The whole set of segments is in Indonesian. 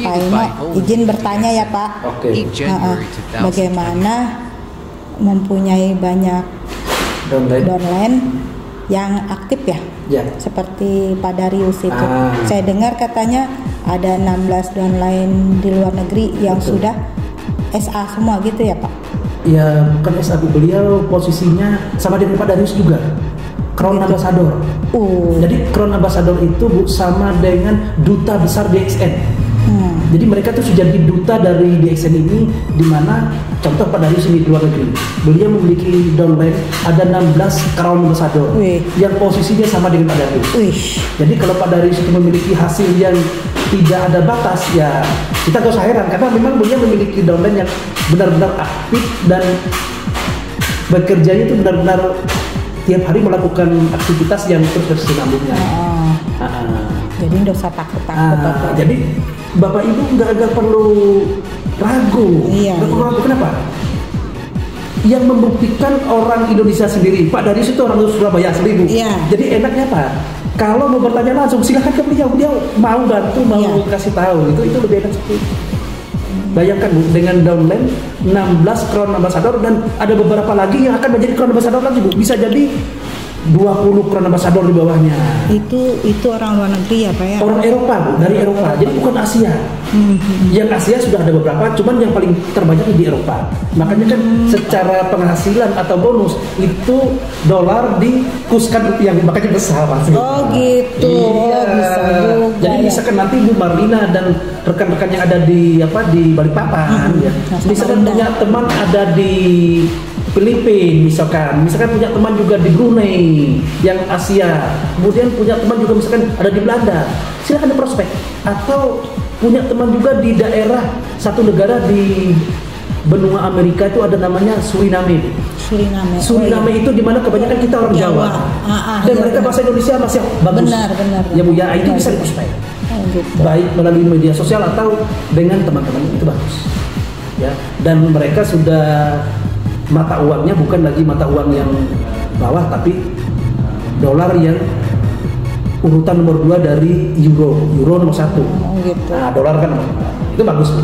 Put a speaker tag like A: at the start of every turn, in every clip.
A: Pak Ino, izin bertanya ya Pak.
B: Oke.
A: Bagaimana mempunyai banyak downline yang aktif ya?
B: Ya.
A: Seperti Pak Darius itu. Saya dengar katanya ada 16 downline di luar negeri yang sudah SA semua gitu ya Pak?
B: Ya bukan SA, beliau posisinya sama dengan Pak Darius juga, Crown Ambassador. Jadi Crown Ambassador itu sama dengan duta besar DXN. Jadi mereka tuh sudah jadi duta dari DXN ini, di mana contoh Pak Darius ini di luar negeri, beliau memiliki downline ada 16 Crown Ambassador yang posisinya sama dengan Pak Darius. Jadi kalau Pak Darius itu memiliki hasil yang tidak ada batas, ya kita gak usah heran, karena memang beliau memiliki downline yang benar-benar aktif dan bekerjanya itu benar-benar tiap hari melakukan aktivitas yang terus berkesinambungan.
A: Jadi nggak usah takut-takut.
B: Jadi Bapak Ibu nggak perlu ragu. Nggak perlu ragu. Kenapa? Yang membuktikan orang Indonesia sendiri. Pak Darius itu orang Surabaya asli, Bu. Jadi enaknya apa? Kalau mau bertanya langsung silakan ke beliau. Beliau mau bantu, mau kasih tahu. Itu lebih enak seperti itu. Bayangkan Bu, dengan downline 16 Crown Ambassador dan ada beberapa lagi yang akan menjadi Crown Ambassador lagi Bu. Bisa jadi 20 Crown Ambassador di bawahnya.
A: Itu orang luar negeri ya Pak ya?
B: Orang Eropa Bu, dari Eropa. Jadi bukan Asia. Yang Asia sudah ada beberapa, cuman yang paling terbanyak di Eropa. Makanya kan secara penghasilan atau bonus itu dolar dikuskan rupiah, makanya besar pasti.
A: Oh gitu.
B: Iya.
A: Bisa juga.
B: Jadi misalkan nanti Bu Marlina dan rekan-rekan yang ada di Balikpapan, ya. Misalkan punya teman ada di Filipina, misalkan punya teman juga di Brunei yang Asia, kemudian punya teman juga misalkan ada di Belanda, silakan di prospek. Atau punya teman juga di daerah satu negara di benua Amerika itu ada namanya Suriname. Suriname itu dimana kebanyakan kita orang Jawa. Dan mereka bahasa Indonesia masih bagus.
A: Benar.
B: Ya Bu ya, itu bisa di prospek.
A: Gitu.
B: Baik melalui media sosial atau dengan teman-teman, itu bagus. Ya, dan mereka sudah mata uangnya bukan lagi mata uang yang bawah, tapi dolar yang urutan nomor 2 dari euro nomor 1.
A: Gitu.
B: Nah, dolar kan itu bagus Bu.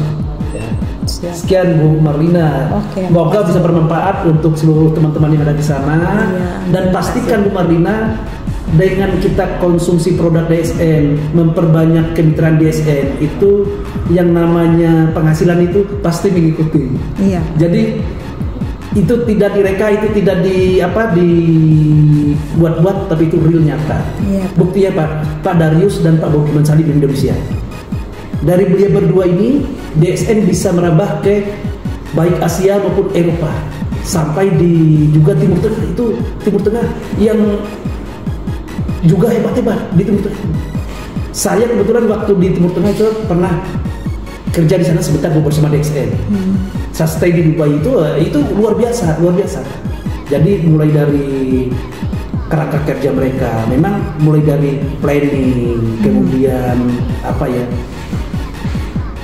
B: Ya. Sekian Bu Marlina. Semoga bisa bermanfaat untuk seluruh teman-teman yang ada di sana. Dan pastikan Bu Marlina, dengan kita konsumsi produk DSN, memperbanyak kemitraan DSN, itu yang namanya penghasilan itu pasti mengikuti. Jadi itu tidak direka, itu tidak dibuat-buat, tapi itu real nyata. Buktinya Pak Darius dan Pak Bogiman Sandi di Indonesia. Dari beliau berdua ini, DSN bisa merambah ke baik Asia maupun Eropa, sampai di juga Timur Tengah. Itu Timur Tengah yang juga hebat-hebat di Timur Tengah. Saya kebetulan waktu di Timur Tengah itu pernah kerja di sana sebentar bersama DXN. Saya stay di Dubai itu luar biasa. Jadi mulai dari kerangka kerja mereka, memang mulai dari planning, kemudian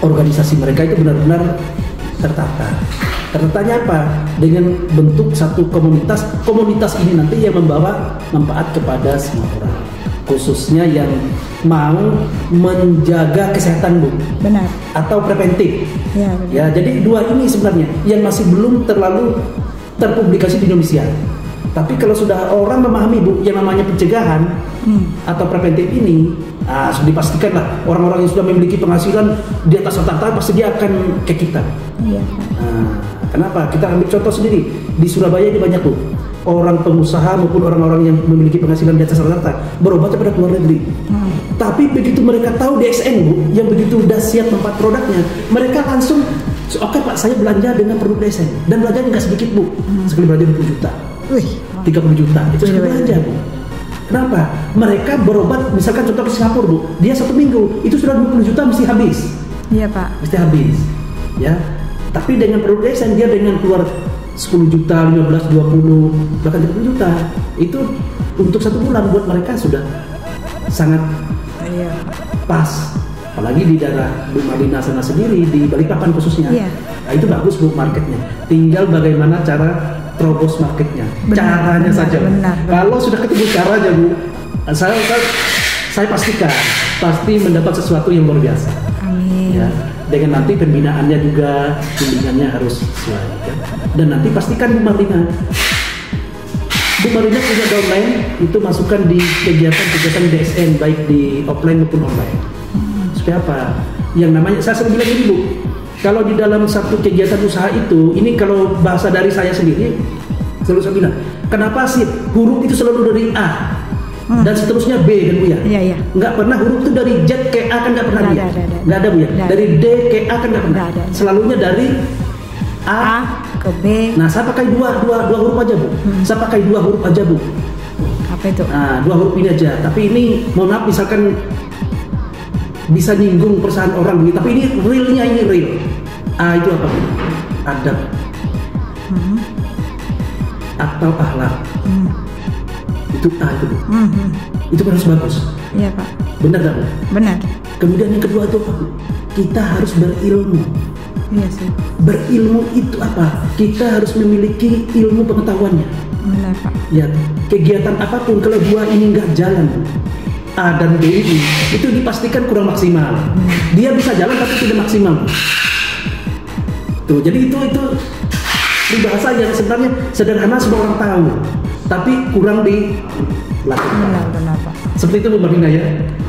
B: organisasi mereka itu benar-benar tertata. Tertatanya apa? Dengan bentuk satu komunitas. Komunitas ini nanti yang membawa manfaat kepada semua orang, khususnya yang mau menjaga kesehatan Bu.
A: Benar.
B: Atau preventif. Ya, jadi dua ini sebenarnya yang masih belum terlalu terpublikasi di Indonesia. Tapi kalau sudah orang memahami Bu, yang namanya pencegahan atau preventif ini, sudah dipastikan lah orang-orang yang sudah memiliki penghasilan di atas rata-rata pasti dia akan ke kita. Kenapa? Kita ambil contoh sendiri di Surabaya ini banyak Bu, orang pengusaha maupun orang-orang yang memiliki penghasilan di atas rata-rata berobat pada luar negeri. Tapi begitu mereka tahu DSN Bu, yang begitu dahsyat tempat produknya, mereka langsung, oke Pak, saya belanja dengan produk DSN, dan belanjanya nggak sedikit Bu, sekali belanja 20 juta. 30 juta itu sekali belanja Bu. Kenapa? Mereka berobat, misalkan contoh ke Singapura Bu, dia 1 minggu itu sudah 20 juta mesti habis.
A: Iya Pak.
B: Mesti habis. Ya. Tapi dengan produk DSN dia dengan keluar 10 juta, 15, 20, bahkan 30 juta. Itu untuk 1 bulan buat mereka sudah sangat pas. Apalagi di daerah Bu Marlina sana sendiri, di Balikpapan khususnya. Nah, itu bagus Bu marketnya. Tinggal bagaimana cara terobos marketnya. Caranya saja. Kalau sudah ketemu caranya Bu, saya pastikan pasti mendapat sesuatu yang luar biasa.
A: Amin.
B: Ya, dengan nanti pembinaannya juga bimbingannya harus sesuai. Ya. Dan nanti pastikan Bu Marlina punya domain itu masukkan di kegiatan-kegiatan DSN baik di offline maupun online. Supaya apa? Yang namanya saya selalu bilang ini Bu, kalau di dalam satu kegiatan usaha itu, ini kalau bahasa dari saya sendiri, selalu saya bilang, kenapa sih huruf itu selalu dari A dan seterusnya B kan Bu ya?
A: Iya, iya.
B: Nggak pernah huruf itu dari Z ke A kan nggak pernah Bu ya? Nggak ada Bu ya? Dari D ke A kan nggak pernah. Selalunya dari A
A: ke B.
B: Nah, saya pakai dua huruf aja Bu. Saya pakai 2 huruf aja Bu.
A: Apa itu?
B: Nah, 2 huruf ini aja. Tapi ini mohon maaf misalkan bisa nyinggung perasaan orang gitu. Tapi ini realnya ini real. A itu apa? Adab. Atau akhlak. Itu A itu Bu. Itu harus bagus.
A: Iya Pak.
B: Benar nggak Bu?
A: Benar.
B: Kemudian yang kedua itu apa Bu? Kita harus berilmu.
A: Iya sih.
B: Berilmu itu apa? Kita harus memiliki ilmu pengetahuannya.
A: Benar Pak.
B: Ya, kegiatan apapun kalau 2 ini nggak jalan, A dan B ini, itu dipastikan kurang maksimal. Dia bisa jalan tapi tidak maksimal. Tuh, jadi itu bahasa yang sebenarnya sederhana semua orang tahu, tapi kurang dilakukan.
A: Benar Pak.
B: Seperti itu Bu Marlina ya.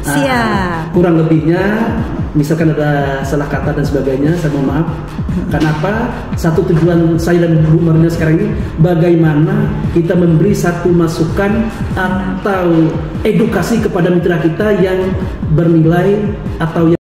A: Siap.
B: Kurang lebihnya, misalkan ada salah kata dan sebagainya, saya mohon maaf. Kenapa? Satu tujuan saya dan Bu Marlina sekarang ini, bagaimana kita memberi satu masukan atau edukasi kepada mitra kita yang bernilai atau yang